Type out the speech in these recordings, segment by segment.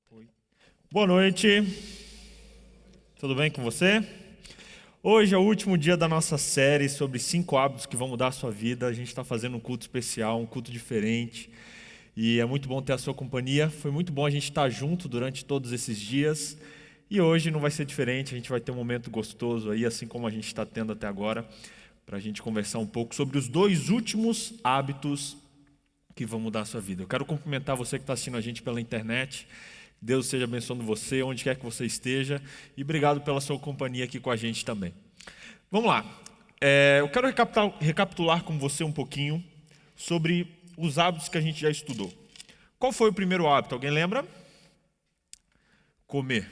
Oi. Boa noite, tudo bem com você? Hoje é o último dia da nossa série sobre 5 hábitos que vão mudar a sua vida. A gente está fazendo um culto especial, um culto diferente, e é muito bom ter a sua companhia. Foi muito bom a gente estar junto durante todos esses dias, e hoje não vai ser diferente. A gente vai ter um momento gostoso aí, assim como a gente está tendo até agora, para a gente conversar um pouco sobre os 2 últimos hábitos que vão mudar a sua vida. Eu quero cumprimentar você que está assistindo a gente pela internet. Deus esteja abençoando você, onde quer que você esteja, e obrigado pela sua companhia aqui com a gente também. Vamos lá. Eu quero recapitular com você um pouquinho sobre os hábitos que a gente já estudou. Qual foi o primeiro hábito? Alguém lembra? Comer.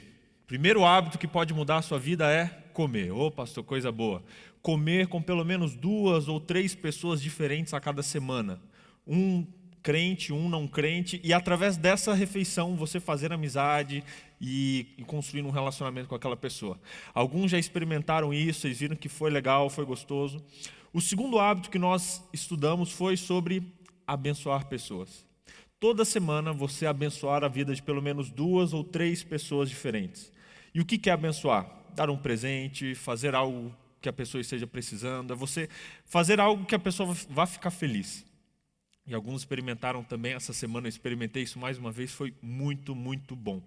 O primeiro hábito que pode mudar a sua vida é comer. Ô, pastor, coisa boa. Comer com pelo menos 2 ou 3 pessoas diferentes a cada semana. Um crente, um não crente, e através dessa refeição você fazer amizade e construir um relacionamento com aquela pessoa. Alguns já experimentaram isso, vocês viram que foi legal, foi gostoso. O segundo hábito que nós estudamos foi sobre abençoar pessoas. Toda semana você abençoar a vida de pelo menos 2 ou 3 pessoas diferentes. E o que é abençoar? Dar um presente, fazer algo que a pessoa esteja precisando, é você fazer algo que a pessoa vá ficar feliz. E alguns experimentaram também, essa semana eu experimentei isso mais uma vez, foi muito, muito bom.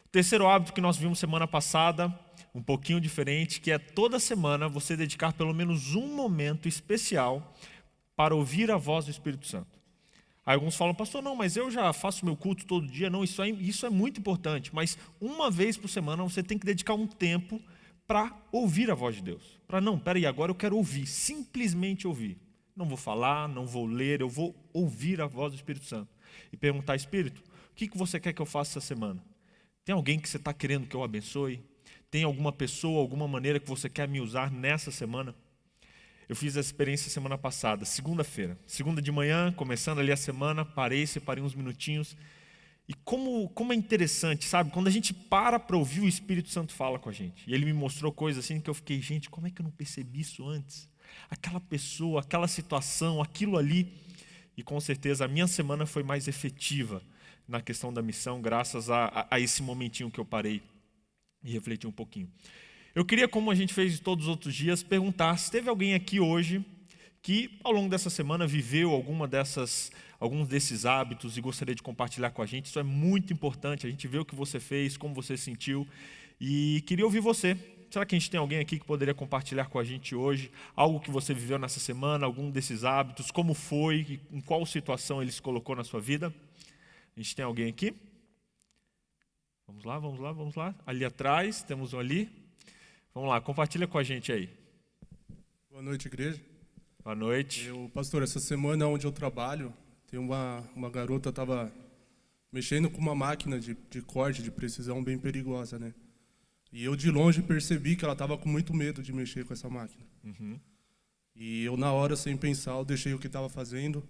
O terceiro hábito que nós vimos semana passada, um pouquinho diferente, que é toda semana você dedicar pelo menos um momento especial para ouvir a voz do Espírito Santo. Aí alguns falam, pastor, não, mas eu já faço meu culto todo dia. Não, isso é muito importante, mas uma vez por semana você tem que dedicar um tempo para ouvir a voz de Deus. Peraí, agora eu quero ouvir, simplesmente ouvir. Não vou falar, não vou ler, eu vou ouvir a voz do Espírito Santo. E perguntar, Espírito, o que você quer que eu faça essa semana? Tem alguém que você está querendo que eu abençoe? Tem alguma pessoa, alguma maneira que você quer me usar nessa semana? Eu fiz essa experiência semana passada, segunda-feira. Segunda de manhã, começando ali a semana, separei uns minutinhos. E como é interessante, sabe? Quando a gente para ouvir, o Espírito Santo fala com a gente. E ele me mostrou coisas assim que eu fiquei, gente, como é que eu não percebi isso antes? Aquela pessoa, aquela situação, aquilo ali. E com certeza a minha semana foi mais efetiva na questão da missão, graças a esse momentinho que eu parei e refleti um pouquinho. Eu queria, como a gente fez de todos os outros dias, perguntar se teve alguém aqui hoje que ao longo dessa semana viveu alguns desses hábitos e gostaria de compartilhar com a gente. Isso é muito importante, a gente vê o que você fez, como você se sentiu, e queria ouvir você. Será que a gente tem alguém aqui que poderia compartilhar com a gente hoje algo que você viveu nessa semana, algum desses hábitos, como foi, em qual situação ele se colocou na sua vida? A gente tem alguém aqui? Vamos lá. Ali atrás, temos um ali. Vamos lá, compartilha com a gente aí. Boa noite, igreja. Boa noite. Pastor, essa semana onde eu trabalho, tem uma garota estava mexendo com uma máquina de corte de precisão bem perigosa, né? E eu de longe percebi que ela estava com muito medo de mexer com essa máquina. Uhum. E eu na hora, sem pensar, eu deixei o que estava fazendo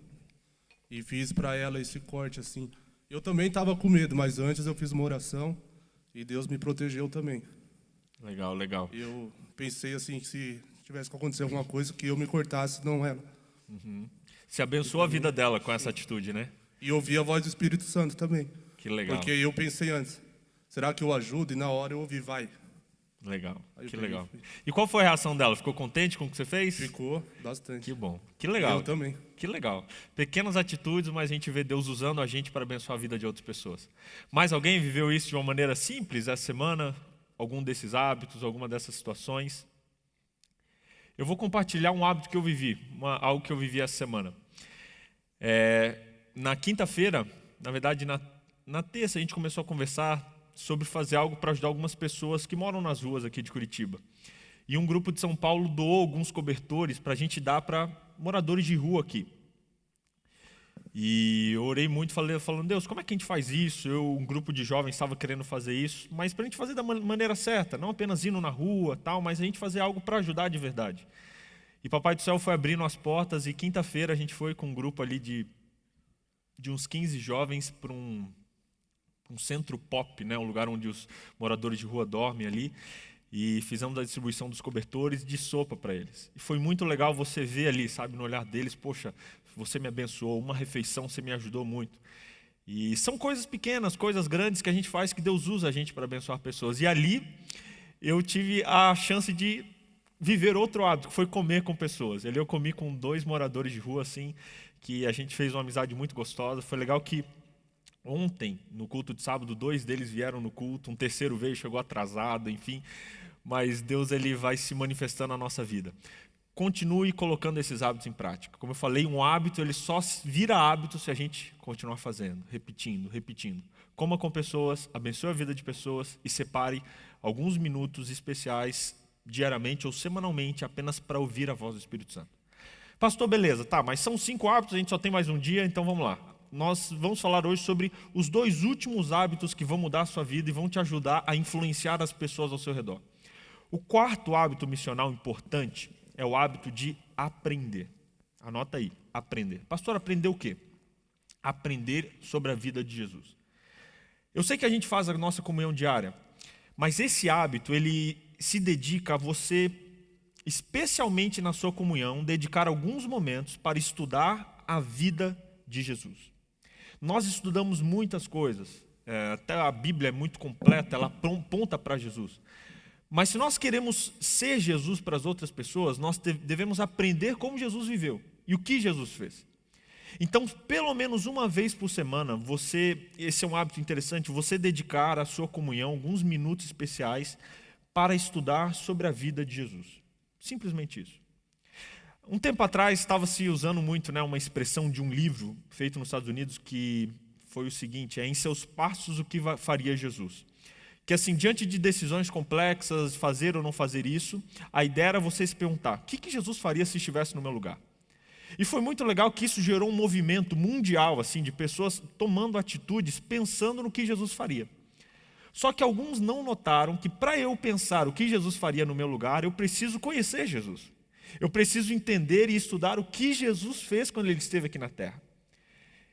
e fiz para ela esse corte assim. Eu também estava com medo, mas antes eu fiz uma oração e Deus me protegeu também. Legal. Eu pensei assim, que se tivesse que acontecer alguma coisa, que eu me cortasse, não ela. Uhum. Você abençoou a vida dela com essa atitude, né? E ouvi a voz do Espírito Santo também. Que legal. Porque eu pensei antes, será que eu ajudo? E na hora eu ouvi, vai. Legal, Aí que eu legal. peguei. E qual foi a reação dela? Ficou contente com o que você fez? Ficou bastante. Que bom, que legal. Eu também. Que legal. Pequenas atitudes, mas a gente vê Deus usando a gente para abençoar a vida de outras pessoas. Mais alguém viveu isso de uma maneira simples essa semana? Algum desses hábitos, alguma dessas situações? Eu vou compartilhar um hábito que eu vivi, algo que eu vivi essa semana. Na quinta-feira, na verdade na terça, a gente começou a conversar sobre fazer algo para ajudar algumas pessoas que moram nas ruas aqui de Curitiba. E um grupo de São Paulo doou alguns cobertores para a gente dar para moradores de rua aqui. E eu orei muito, falando, Deus, como é que a gente faz isso? Um grupo de jovens estava querendo fazer isso, mas para a gente fazer da maneira certa, não apenas indo na rua, tal, mas a gente fazer algo para ajudar de verdade. E Papai do Céu foi abrindo as portas, e quinta-feira a gente foi com um grupo ali de uns 15 jovens para um centro pop, né, um lugar onde os moradores de rua dormem ali, e fizemos a distribuição dos cobertores de sopa para eles. E foi muito legal você ver ali, sabe, no olhar deles, poxa, você me abençoou, uma refeição você me ajudou muito. E são coisas pequenas, coisas grandes que a gente faz, que Deus usa a gente para abençoar pessoas. E ali eu tive a chance de viver outro hábito, que foi comer com pessoas. Ali eu comi com 2 moradores de rua, assim, que a gente fez uma amizade muito gostosa. Foi legal que ontem, no culto de sábado, 2 deles vieram no culto, um terceiro veio, chegou atrasado, enfim. Mas Deus, ele vai se manifestando na nossa vida. Continue colocando esses hábitos em prática. Como eu falei, um hábito ele só vira hábito se a gente continuar fazendo, repetindo, repetindo. Coma com pessoas, abençoe a vida de pessoas e separe alguns minutos especiais diariamente ou semanalmente apenas para ouvir a voz do Espírito Santo. Pastor, beleza, tá, mas são 5 hábitos, a gente só tem mais um dia, então vamos lá. Nós vamos falar hoje sobre os 2 últimos hábitos que vão mudar a sua vida e vão te ajudar a influenciar as pessoas ao seu redor. O 4º hábito missional importante é o hábito de aprender. Anota aí, aprender. Pastor, aprender o quê? Aprender sobre a vida de Jesus. Eu sei que a gente faz a nossa comunhão diária, mas esse hábito, ele se dedica a você, especialmente na sua comunhão, dedicar alguns momentos para estudar a vida de Jesus. Nós estudamos muitas coisas, até a Bíblia é muito completa, ela aponta para Jesus. Mas se nós queremos ser Jesus para as outras pessoas, nós devemos aprender como Jesus viveu e o que Jesus fez. Então, pelo menos uma vez por semana, esse é um hábito interessante, você dedicar à sua comunhão alguns minutos especiais para estudar sobre a vida de Jesus. Simplesmente isso. Um tempo atrás estava se usando muito, uma expressão de um livro feito nos Estados Unidos que foi o seguinte: em seus passos o que faria Jesus. Que assim, diante de decisões complexas, fazer ou não fazer isso, a ideia era você se perguntar, o que Jesus faria se estivesse no meu lugar? E foi muito legal que isso gerou um movimento mundial, assim, de pessoas tomando atitudes, pensando no que Jesus faria. Só que alguns não notaram que para eu pensar o que Jesus faria no meu lugar, eu preciso conhecer Jesus. Eu preciso entender e estudar o que Jesus fez quando ele esteve aqui na Terra.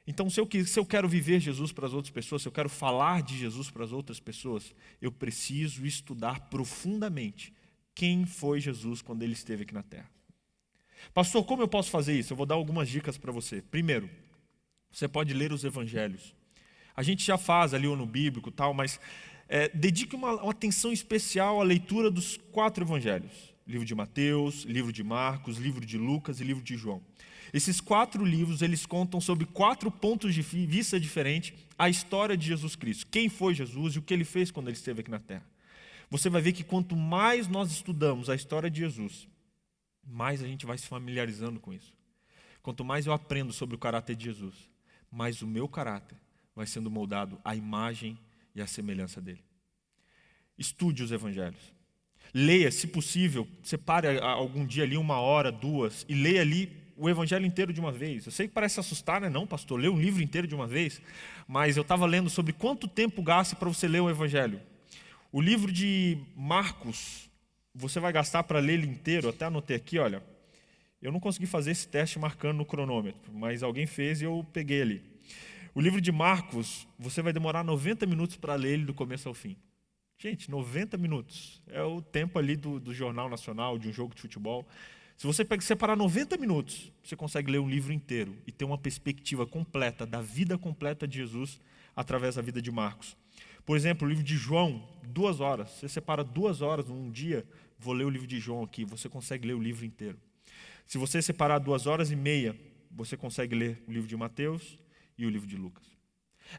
Então, se eu quero viver Jesus para as outras pessoas, se eu quero falar de Jesus para as outras pessoas, eu preciso estudar profundamente quem foi Jesus quando ele esteve aqui na Terra. Pastor, como eu posso fazer isso? Eu vou dar algumas dicas para você. Primeiro, você pode ler os evangelhos. A gente já faz ali no bíblico e tal, mas dedique uma atenção especial à leitura dos 4 evangelhos. Livro de Mateus, livro de Marcos, livro de Lucas e livro de João. Esses 4 livros, eles contam sobre 4 pontos de vista diferentes a história de Jesus Cristo. Quem foi Jesus e o que ele fez quando ele esteve aqui na Terra. Você vai ver que quanto mais nós estudamos a história de Jesus, mais a gente vai se familiarizando com isso. Quanto mais eu aprendo sobre o caráter de Jesus, mais o meu caráter vai sendo moldado à imagem e à semelhança dele. Estude os evangelhos. Leia, se possível, separe algum dia ali 1 hora, 2, e leia ali o evangelho inteiro de uma vez. Eu sei que parece assustar, né? Não, pastor, ler um livro inteiro de uma vez. Mas eu estava lendo sobre quanto tempo gasta para você ler o evangelho. O livro de Marcos, você vai gastar para ler ele inteiro, até anotei aqui, olha. Eu não consegui fazer esse teste marcando no cronômetro, mas alguém fez e eu peguei ali. O livro de Marcos, você vai demorar 90 minutos para ler ele do começo ao fim. Gente, 90 minutos. É o tempo ali do Jornal Nacional, de um jogo de futebol. Se você separar 90 minutos, você consegue ler um livro inteiro e ter uma perspectiva completa, da vida completa de Jesus, através da vida de Marcos. Por exemplo, o livro de João, 2 horas. Você separa 2 horas num dia, vou ler o livro de João aqui, você consegue ler o livro inteiro. Se você separar 2 horas e meia, você consegue ler o livro de Mateus e o livro de Lucas.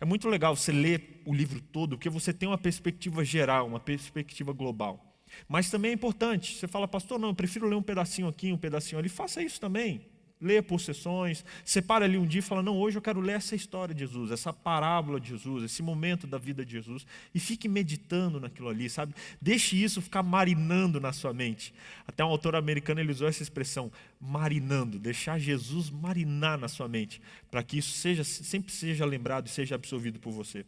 É muito legal você ler o livro todo, porque você tem uma perspectiva geral, uma perspectiva global. Mas também é importante, você fala, pastor, não, eu prefiro ler um pedacinho aqui, um pedacinho ali. Faça isso também. Leia por sessões, separa ali um dia e fala, não, hoje eu quero ler essa história de Jesus, essa parábola de Jesus, esse momento da vida de Jesus, e fique meditando naquilo ali, sabe? Deixe isso ficar marinando na sua mente. Até um autor americano, ele usou essa expressão, marinando, deixar Jesus marinar na sua mente, para que isso sempre seja lembrado e seja absorvido por você.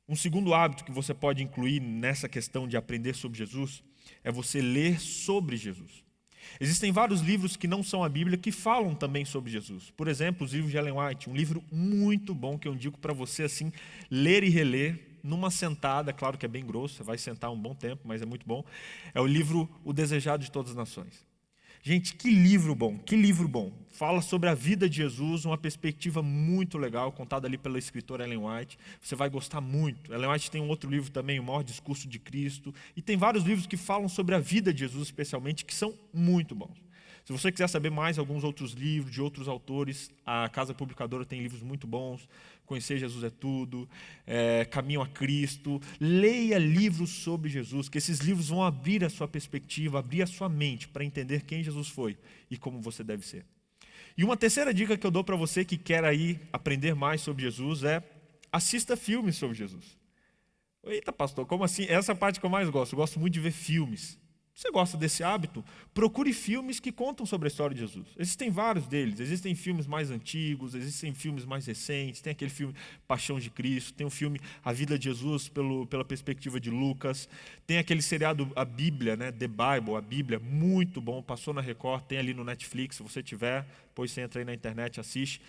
Um segundo hábito que você pode incluir nessa questão de aprender sobre Jesus é você ler sobre Jesus. Existem vários livros que não são a Bíblia que falam também sobre Jesus. Por exemplo, os livros de Ellen White, um livro muito bom que eu indico para você assim, ler e reler numa sentada, claro que é bem grosso, você vai sentar um bom tempo, mas é muito bom. É o livro O Desejado de Todas as Nações. Gente, que livro bom, que livro bom. Fala sobre a vida de Jesus, uma perspectiva muito legal, contada ali pela escritora Ellen White. Você vai gostar muito. Ellen White tem um outro livro também, O Maior Discurso de Cristo. E tem vários livros que falam sobre a vida de Jesus, especialmente, que são muito bons. Se você quiser saber mais alguns outros livros, de outros autores, a Casa Publicadora tem livros muito bons. Conhecer Jesus é Tudo, Caminho a Cristo. Leia livros sobre Jesus, que esses livros vão abrir a sua perspectiva, abrir a sua mente para entender quem Jesus foi e como você deve ser. E uma terceira dica que eu dou para você que quer aí aprender mais sobre Jesus é: assista filmes sobre Jesus. Eita, pastor, como assim? Essa é a parte que eu mais gosto. Eu gosto muito de ver filmes. Você gosta desse hábito? Procure filmes que contam sobre a história de Jesus. Existem vários deles. Existem filmes mais antigos, existem filmes mais recentes. Tem aquele filme Paixão de Cristo, tem o filme A Vida de Jesus pela perspectiva de Lucas. Tem aquele seriado A Bíblia, né? The Bible, a Bíblia, muito bom. Passou na Record, tem ali no Netflix, se você tiver. Depois você entra aí na internet e assiste.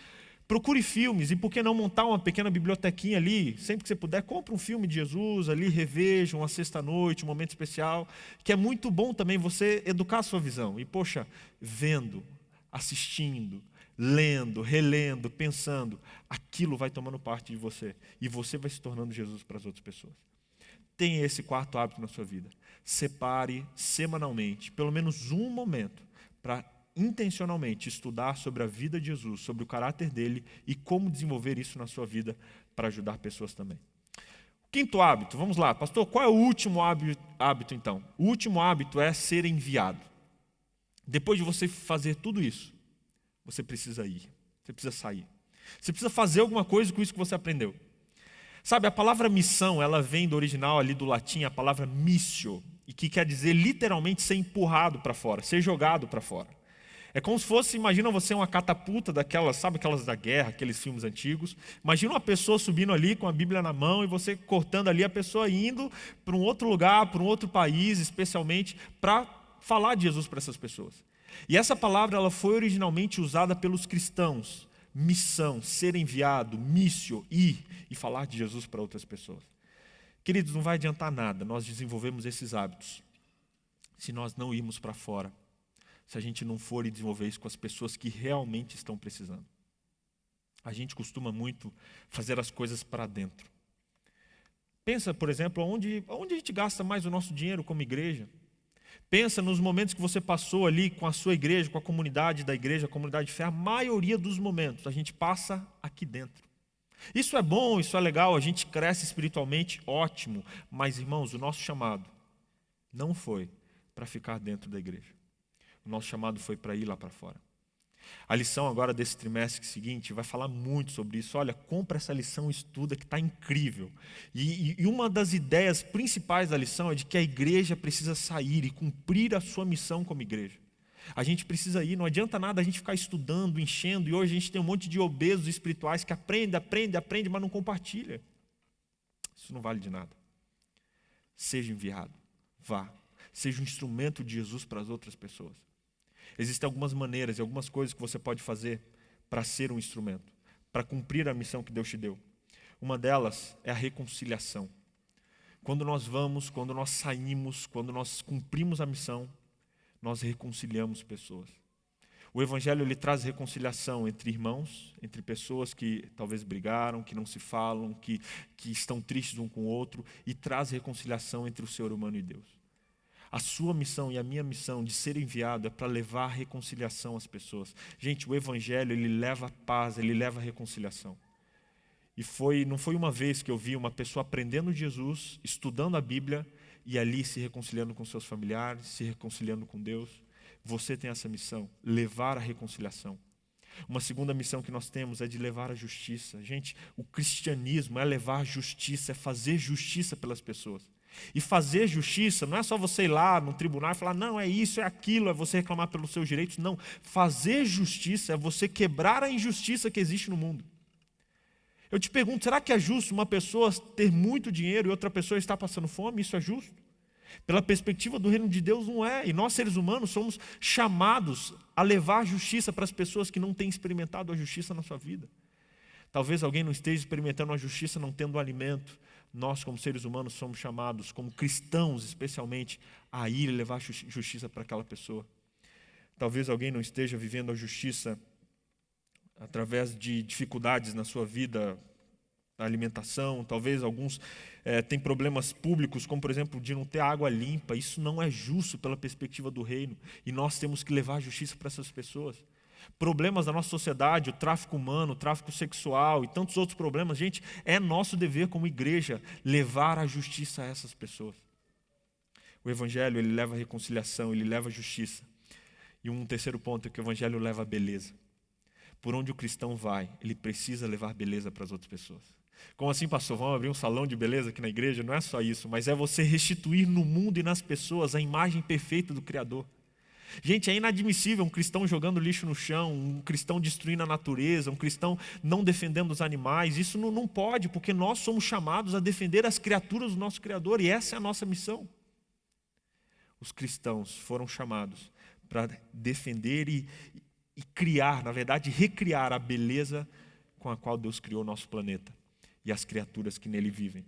Procure filmes, e por que não montar uma pequena bibliotequinha ali? Sempre que você puder, compre um filme de Jesus ali, reveja, uma sexta-noite, um momento especial, que é muito bom também você educar a sua visão. E, poxa, vendo, assistindo, lendo, relendo, pensando, aquilo vai tomando parte de você. E você vai se tornando Jesus para as outras pessoas. Tenha esse quarto hábito na sua vida. Separe semanalmente, pelo menos um momento, para intencionalmente estudar sobre a vida de Jesus, sobre o caráter dele e como desenvolver isso na sua vida para ajudar pessoas também. Quinto hábito, vamos lá, pastor, qual é o último hábito então? O último hábito é ser enviado. Depois de você fazer tudo isso, você precisa ir, você precisa sair. Você precisa fazer alguma coisa com isso que você aprendeu. Sabe, a palavra missão, ela vem do original ali do latim, a palavra missio, e que quer dizer literalmente ser empurrado para fora, ser jogado para fora. É como se fosse, imagina você uma catapulta daquelas, sabe aquelas da guerra, aqueles filmes antigos. Imagina uma pessoa subindo ali com a Bíblia na mão e você cortando ali, a pessoa indo para um outro lugar, para um outro país, especialmente para falar de Jesus para essas pessoas. E essa palavra ela foi originalmente usada pelos cristãos. Missão, ser enviado, missio, ir e falar de Jesus para outras pessoas. Queridos, não vai adiantar nada nós desenvolvemos esses hábitos se nós não irmos para fora. Se a gente não for e desenvolver isso com as pessoas que realmente estão precisando. A gente costuma muito fazer as coisas para dentro. Pensa, por exemplo, onde a gente gasta mais o nosso dinheiro como igreja. Pensa nos momentos que você passou ali com a sua igreja, com a comunidade da igreja, a comunidade de fé. A maioria dos momentos a gente passa aqui dentro. Isso é bom, isso é legal, a gente cresce espiritualmente, ótimo. Mas, irmãos, o nosso chamado não foi para ficar dentro da igreja. O nosso chamado foi para ir lá para fora. A lição agora desse trimestre seguinte vai falar muito sobre isso. Olha, compra essa lição, estuda, que está incrível. E uma das ideias principais da lição é de que a igreja precisa sair e cumprir a sua missão como igreja. A gente precisa ir, não adianta nada a gente ficar estudando, enchendo, e hoje a gente tem um monte de obesos espirituais que aprende, mas não compartilha. Isso não vale de nada. Seja enviado, vá. Seja um instrumento de Jesus para as outras pessoas. Existem algumas maneiras e algumas coisas que você pode fazer para ser um instrumento, para cumprir a missão que Deus te deu. Uma delas é a reconciliação. Quando nós vamos, quando nós saímos, quando nós cumprimos a missão, nós reconciliamos pessoas. O Evangelho ele traz reconciliação entre irmãos, entre pessoas que talvez brigaram, que não se falam, que estão tristes um com o outro, e traz reconciliação entre o ser humano e Deus. A sua missão e a minha missão de ser enviado é para levar a reconciliação às pessoas. Gente, o Evangelho ele leva paz, ele leva reconciliação. E não foi uma vez que eu vi uma pessoa aprendendo de Jesus, estudando a Bíblia e ali se reconciliando com seus familiares, se reconciliando com Deus. Você tem essa missão, levar a reconciliação. Uma segunda missão que nós temos é de levar a justiça. Gente, o cristianismo é levar justiça, é fazer justiça pelas pessoas. E fazer justiça não é só você ir lá no tribunal e falar, não, é isso, é aquilo, é você reclamar pelos seus direitos. Não, fazer justiça é você quebrar a injustiça que existe no mundo. Eu te pergunto, será que é justo uma pessoa ter muito dinheiro e outra pessoa estar passando fome? Isso é justo? Pela perspectiva do reino de Deus não é. E nós seres humanos somos chamados a levar justiça para as pessoas que não têm experimentado a justiça na sua vida. Talvez alguém não esteja experimentando a justiça não tendo alimento. Nós, como seres humanos, somos chamados, como cristãos especialmente, a ir e levar justiça para aquela pessoa. Talvez alguém não esteja vivendo a justiça através de dificuldades na sua vida, na alimentação. Talvez alguns têm problemas públicos, como, por exemplo, de não ter água limpa. Isso não é justo pela perspectiva do reino. E nós temos que levar a justiça para essas pessoas. Problemas da nossa sociedade, o tráfico humano, o tráfico sexual e tantos outros problemas. Gente, é nosso dever como igreja levar a justiça a essas pessoas. O Evangelho, ele leva a reconciliação, ele leva a justiça. E um terceiro ponto é que o Evangelho leva a beleza. Por onde o cristão vai, ele precisa levar beleza para as outras pessoas. Como assim, pastor? Vamos abrir um salão de beleza aqui na igreja? Não é só isso, mas é você restituir no mundo e nas pessoas a imagem perfeita do Criador. Gente, é inadmissível um cristão jogando lixo no chão, um cristão destruindo a natureza, um cristão não defendendo os animais. Isso não pode, porque nós somos chamados a defender as criaturas do nosso Criador, e essa é a nossa missão. Os cristãos foram chamados para defender e criar, na verdade, recriar a beleza com a qual Deus criou o nosso planeta e as criaturas que nele vivem.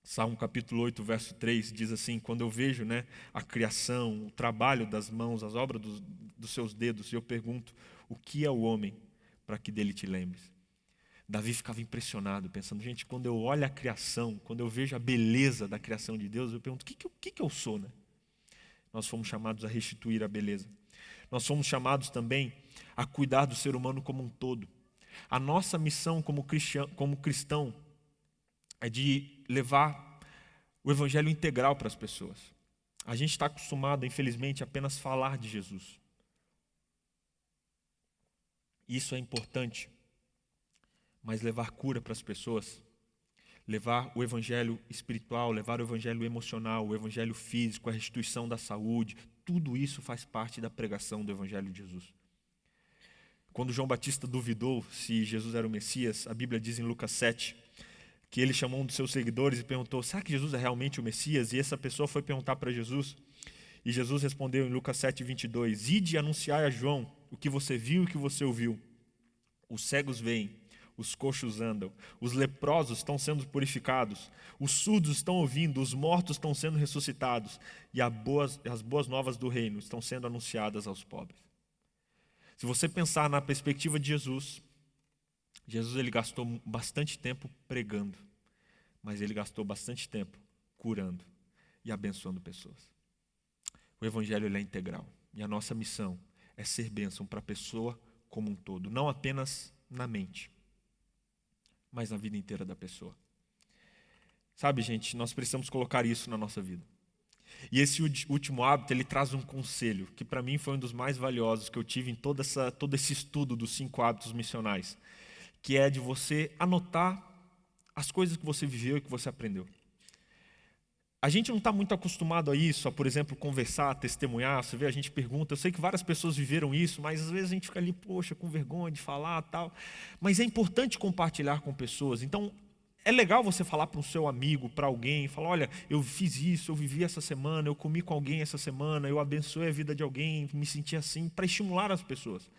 Salmo capítulo 8, verso 3 diz assim: quando eu vejo a criação, o trabalho das mãos, as obras dos seus dedos, eu pergunto, o que é o homem para que dele te lembres? Davi ficava impressionado, pensando, gente, quando eu olho a criação, quando eu vejo a beleza da criação de Deus, eu pergunto, o que eu sou, né? Nós fomos chamados a restituir a beleza. Nós fomos chamados também a cuidar do ser humano como um todo. A nossa missão como cristão é de levar o evangelho integral para as pessoas. A gente está acostumado, infelizmente, a apenas falar de Jesus. Isso é importante, mas levar cura para as pessoas, levar o evangelho espiritual, levar o evangelho emocional, o evangelho físico, a restituição da saúde, tudo isso faz parte da pregação do evangelho de Jesus. Quando João Batista duvidou se Jesus era o Messias, a Bíblia diz em Lucas 7, que ele chamou um dos seus seguidores e perguntou, será que Jesus é realmente o Messias? E essa pessoa foi perguntar para Jesus, e Jesus respondeu em Lucas 7, 22, ide e anunciai a João o que você viu e o que você ouviu. Os cegos veem, os coxos andam, os leprosos estão sendo purificados, os surdos estão ouvindo, os mortos estão sendo ressuscitados, e as boas novas do reino estão sendo anunciadas aos pobres. Se você pensar na perspectiva de Jesus ele gastou bastante tempo pregando, mas ele gastou bastante tempo curando e abençoando pessoas. O evangelho ele é integral, e a nossa missão é ser bênção para a pessoa como um todo, não apenas na mente, mas na vida inteira da pessoa. Sabe, gente, nós precisamos colocar isso na nossa vida. E esse último hábito, ele traz um conselho, que para mim foi um dos mais valiosos que eu tive em todo esse estudo dos 5 hábitos missionais, que é de você anotar as coisas que você viveu e que você aprendeu. A gente não está muito acostumado a isso, a, por exemplo, conversar, testemunhar. Você vê, a gente pergunta, eu sei que várias pessoas viveram isso, mas às vezes a gente fica ali, poxa, com vergonha de falar tal. Mas é importante compartilhar com pessoas. Então, é legal você falar para um seu amigo, para alguém, falar, olha, eu fiz isso, eu vivi essa semana, eu comi com alguém essa semana, eu abençoei a vida de alguém, me senti assim, para estimular as pessoas.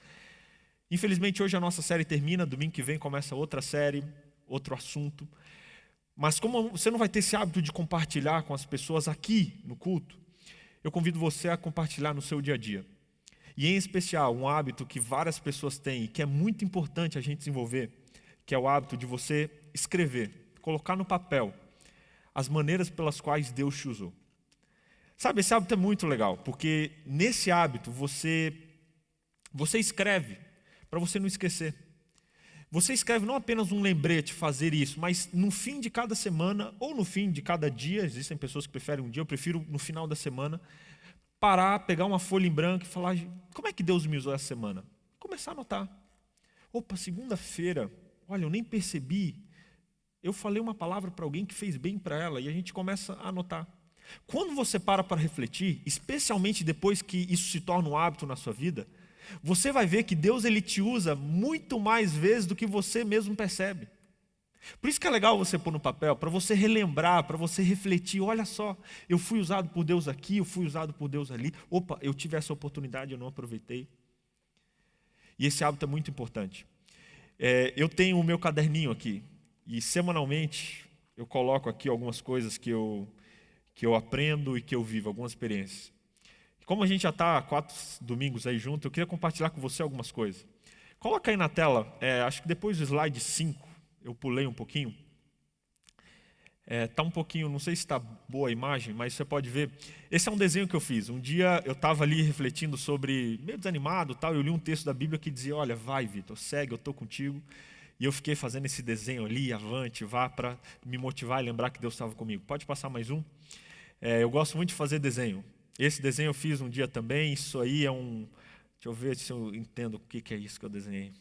Infelizmente, hoje a nossa série termina, domingo que vem começa outra série, outro assunto. Mas como você não vai ter esse hábito de compartilhar com as pessoas aqui no culto, eu convido você a compartilhar no seu dia a dia. E em especial, um hábito que várias pessoas têm e que é muito importante a gente desenvolver, que é o hábito de você escrever, colocar no papel as maneiras pelas quais Deus te usou. Sabe, esse hábito é muito legal, porque nesse hábito você escreve, para você não esquecer. Você escreve não apenas um lembrete, fazer isso, mas no fim de cada semana, ou no fim de cada dia, existem pessoas que preferem um dia, eu prefiro no final da semana, parar, pegar uma folha em branco e falar, como é que Deus me usou essa semana? Começar a anotar. Opa, segunda-feira, olha, eu nem percebi, eu falei uma palavra para alguém que fez bem para ela, e a gente começa a anotar. Quando você para refletir, especialmente depois que isso se torna um hábito na sua vida, você vai ver que Deus ele te usa muito mais vezes do que você mesmo percebe. Por isso que é legal você pôr no papel, para você relembrar, para você refletir, olha só, eu fui usado por Deus aqui, eu fui usado por Deus ali, opa, eu tive essa oportunidade, eu não aproveitei. E esse hábito é muito importante. Eu tenho o meu caderninho aqui, e semanalmente eu coloco aqui algumas coisas que eu aprendo e que eu vivo, algumas experiências. como a gente já está 4 domingos aí junto, eu queria compartilhar com você algumas coisas. Coloca aí na tela, acho que depois do slide 5, eu pulei um pouquinho. Tá um pouquinho, não sei se está boa a imagem, mas você pode ver. Esse é um desenho que eu fiz. Um dia eu estava ali refletindo sobre, meio desanimado, tal, eu li um texto da Bíblia que dizia, olha, vai Vitor, segue, eu estou contigo. E eu fiquei fazendo esse desenho ali, avante, vá, para me motivar e lembrar que Deus estava comigo. Pode passar mais um? Eu gosto muito de fazer desenho. Esse desenho eu fiz um dia também, isso aí é um... Deixa eu ver se eu entendo o que é isso que eu desenhei.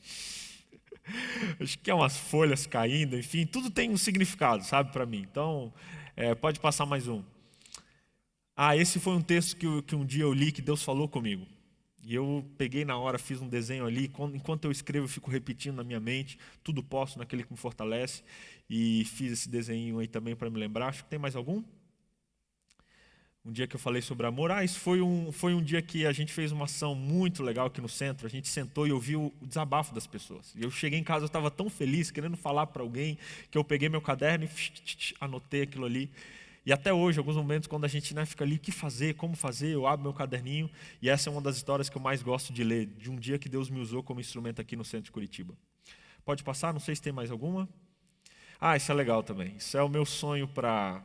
Acho que é umas folhas caindo, enfim, tudo tem um significado, sabe, para mim. Então, pode passar mais um. Esse foi um texto que um dia eu li, que Deus falou comigo. E eu peguei na hora, fiz um desenho ali, enquanto eu escrevo eu fico repetindo na minha mente, tudo posso naquele que me fortalece. E fiz esse desenho aí também para me lembrar. Acho que tem mais algum? Um dia que eu falei sobre amor. Isso foi um dia que a gente fez uma ação muito legal aqui no centro. A gente sentou e ouviu o desabafo das pessoas. E eu cheguei em casa, eu estava tão feliz, querendo falar para alguém, que eu peguei meu caderno e anotei aquilo ali. E até hoje, alguns momentos, quando a gente fica ali, o que fazer, como fazer, eu abro meu caderninho. E essa é uma das histórias que eu mais gosto de ler, de um dia que Deus me usou como instrumento aqui no centro de Curitiba. Pode passar? Não sei se tem mais alguma. Isso é legal também. Isso é o meu sonho para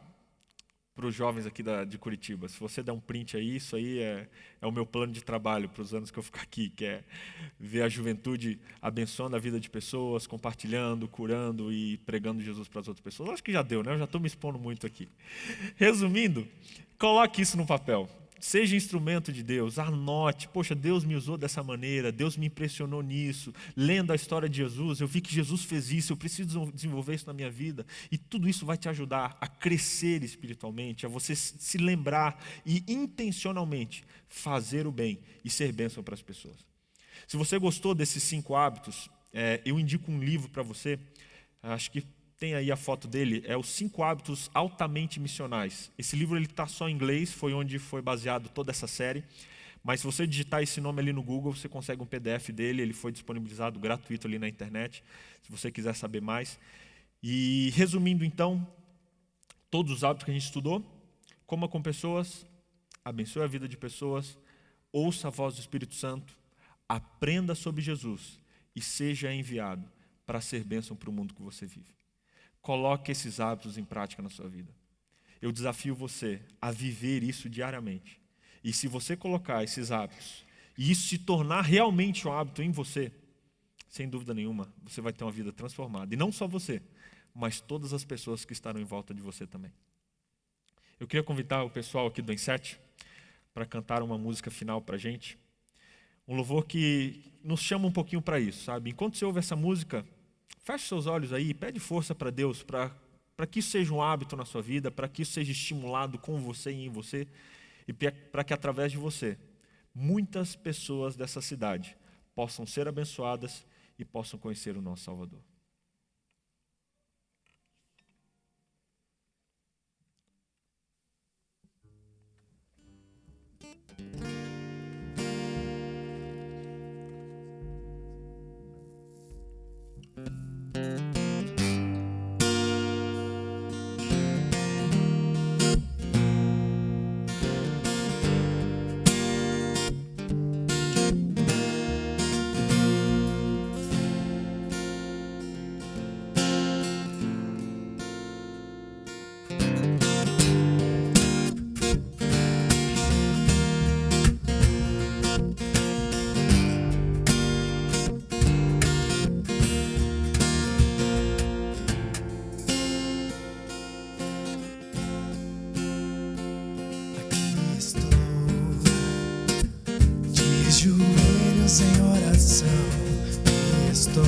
os jovens aqui de Curitiba. Se você der um print aí, isso aí é o meu plano de trabalho para os anos que eu ficar aqui, que é ver a juventude abençoando a vida de pessoas, compartilhando, curando e pregando Jesus para as outras pessoas. Acho que já deu, né? Eu já estou me expondo muito aqui. Resumindo, coloque isso no papel. Seja instrumento de Deus, anote, poxa, Deus me usou dessa maneira, Deus me impressionou nisso, lendo a história de Jesus, eu vi que Jesus fez isso, eu preciso desenvolver isso na minha vida, e tudo isso vai te ajudar a crescer espiritualmente, a você se lembrar e intencionalmente fazer o bem e ser bênção para as pessoas. Se você gostou desses 5 hábitos, eu indico um livro para você, acho que tem aí a foto dele, é os 5 hábitos altamente missionais. Esse livro está só em inglês, foi onde foi baseado toda essa série. Mas se você digitar esse nome ali no Google, você consegue um PDF dele, ele foi disponibilizado gratuito ali na internet, se você quiser saber mais. E resumindo então, todos os hábitos que a gente estudou, coma com pessoas, abençoe a vida de pessoas, ouça a voz do Espírito Santo, aprenda sobre Jesus e seja enviado para ser bênção para o mundo que você vive. Coloque esses hábitos em prática na sua vida. Eu desafio você a viver isso diariamente. E se você colocar esses hábitos, e isso se tornar realmente um hábito em você, sem dúvida nenhuma, você vai ter uma vida transformada. E não só você, mas todas as pessoas que estarão em volta de você também. Eu queria convidar o pessoal aqui do Insert para cantar uma música final para a gente. Um louvor que nos chama um pouquinho para isso, sabe? Enquanto você ouve essa música, feche seus olhos aí, pede força para Deus, para que isso seja um hábito na sua vida, para que isso seja estimulado com você e em você, e para que através de você, muitas pessoas dessa cidade possam ser abençoadas e possam conhecer o nosso Salvador. Joelhos em oração, e estou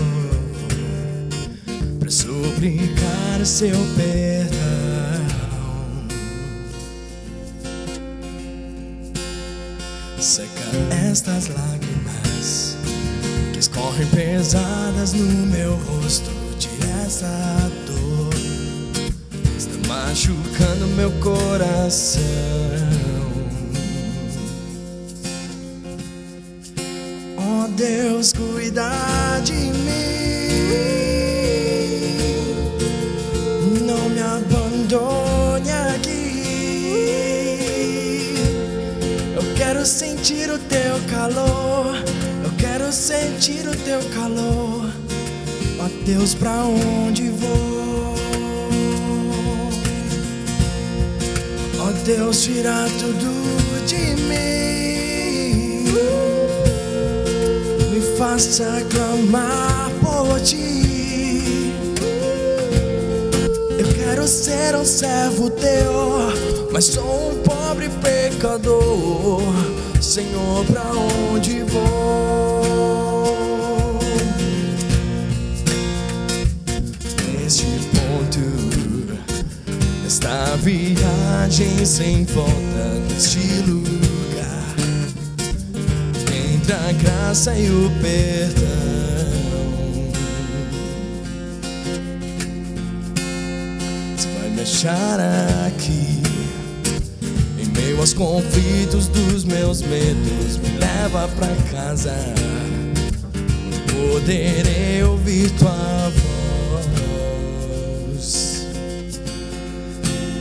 para suplicar o seu perdão. Seca estas lágrimas que escorrem pesadas no meu rosto. Tira essa dor, está machucando meu coração. Deus, cuida de mim, não me abandone aqui. Eu quero sim teu calor, eu quero sentir o teu calor. Ó Deus, pra onde vou? Ó Deus, tira tudo de mim, me faça clamar por ti. Eu quero ser um servo teu, mas sou um pobre pecador. Senhor, pra onde vou? Neste ponto, nesta viagem sem volta, neste lugar, entre a graça e o perdão, você vai me achar aqui. Em meio aos conflitos dos meus medos, me leva pra casa, poderei ouvir tua voz.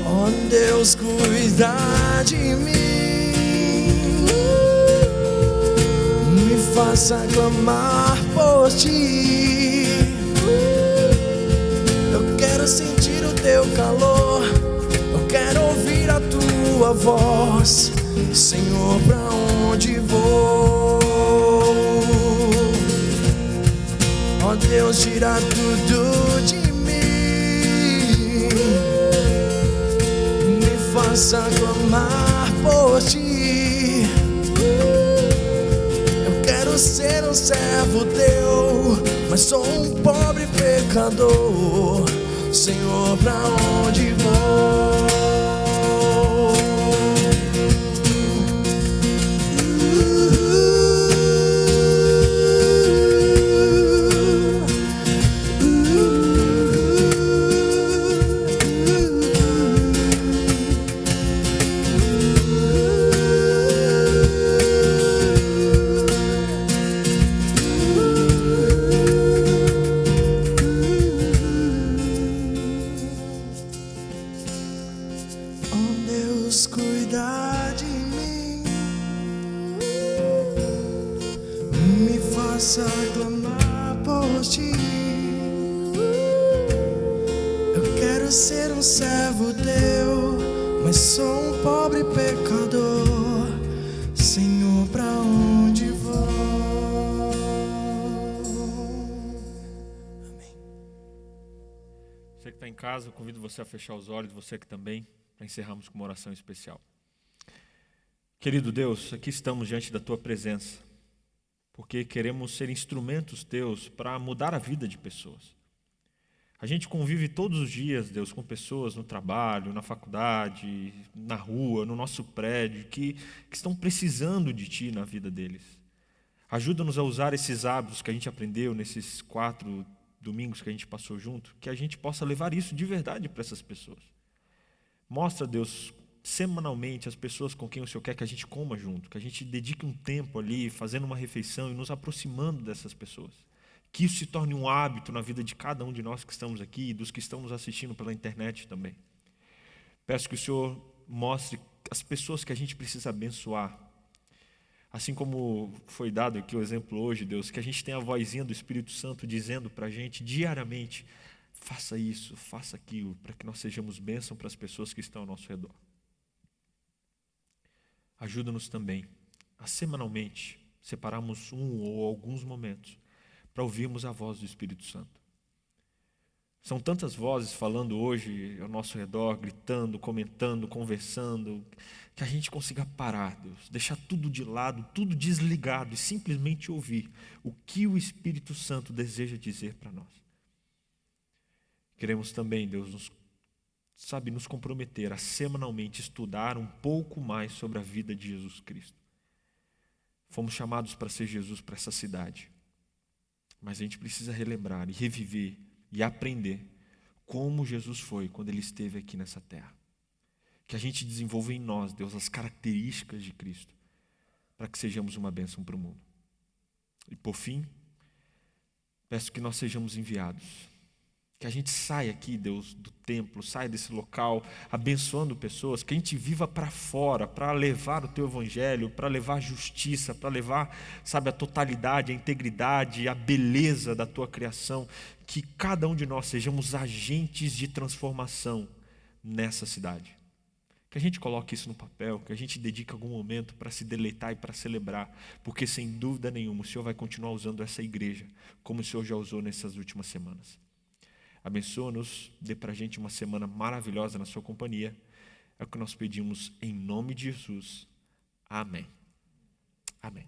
Ó Deus, cuida de mim, me faça clamar por ti. Eu quero sentir o teu calor, eu quero ouvir a tua voz. Senhor, pra onde vou? Ó Deus, tira tudo de mim, me faça clamar por ti. Eu quero ser um servo teu, mas sou um pobre pecador. Senhor, pra onde vou? Cuidar de mim, me faça clamar por ti. Eu quero ser um servo teu, mas sou um pobre pecador. Senhor, pra onde vou? Amém. Você que está em casa, eu convido você a fechar os olhos, você que também, para encerrarmos com uma oração especial. Querido Deus, aqui estamos diante da Tua presença, porque queremos ser instrumentos Teus para mudar a vida de pessoas. A gente convive todos os dias, Deus, com pessoas no trabalho, na faculdade, na rua, no nosso prédio, que estão precisando de Ti na vida deles. Ajuda-nos a usar esses hábitos que a gente aprendeu nesses 4 domingos que a gente passou junto, que a gente possa levar isso de verdade para essas pessoas. Mostra, Deus, semanalmente as pessoas com quem o Senhor quer que a gente coma junto, que a gente dedique um tempo ali fazendo uma refeição e nos aproximando dessas pessoas. Que isso se torne um hábito na vida de cada um de nós que estamos aqui e dos que estão nos assistindo pela internet também. Peço que o Senhor mostre as pessoas que a gente precisa abençoar. Assim como foi dado aqui o exemplo hoje, Deus, que a gente tenha a vozinha do Espírito Santo dizendo para a gente diariamente: faça isso, faça aquilo, para que nós sejamos bênção para as pessoas que estão ao nosso redor. Ajuda-nos também a semanalmente separarmos um ou alguns momentos para ouvirmos a voz do Espírito Santo. São tantas vozes falando hoje ao nosso redor, gritando, comentando, conversando, que a gente consiga parar, Deus, deixar tudo de lado, tudo desligado e simplesmente ouvir o que o Espírito Santo deseja dizer para nós. Queremos também, Deus, nos comprometer a semanalmente estudar um pouco mais sobre a vida de Jesus Cristo. Fomos chamados para ser Jesus para essa cidade, mas a gente precisa relembrar e reviver e aprender como Jesus foi quando Ele esteve aqui nessa terra. Que a gente desenvolva em nós, Deus, as características de Cristo, para que sejamos uma bênção para o mundo. E por fim, peço que nós sejamos enviados, Que a gente saia aqui, Deus, do templo, saia desse local, abençoando pessoas, que a gente viva para fora, para levar o Teu Evangelho, para levar a justiça, para levar, sabe, a totalidade, a integridade, a beleza da Tua criação. Que cada um de nós sejamos agentes de transformação nessa cidade. Que a gente coloque isso no papel, que a gente dedique algum momento para se deleitar e para celebrar, porque sem dúvida nenhuma o Senhor vai continuar usando essa igreja, como o Senhor já usou nessas últimas semanas. Abençoa-nos, dê para a gente uma semana maravilhosa na sua companhia. É o que nós pedimos em nome de Jesus. Amém. Amém.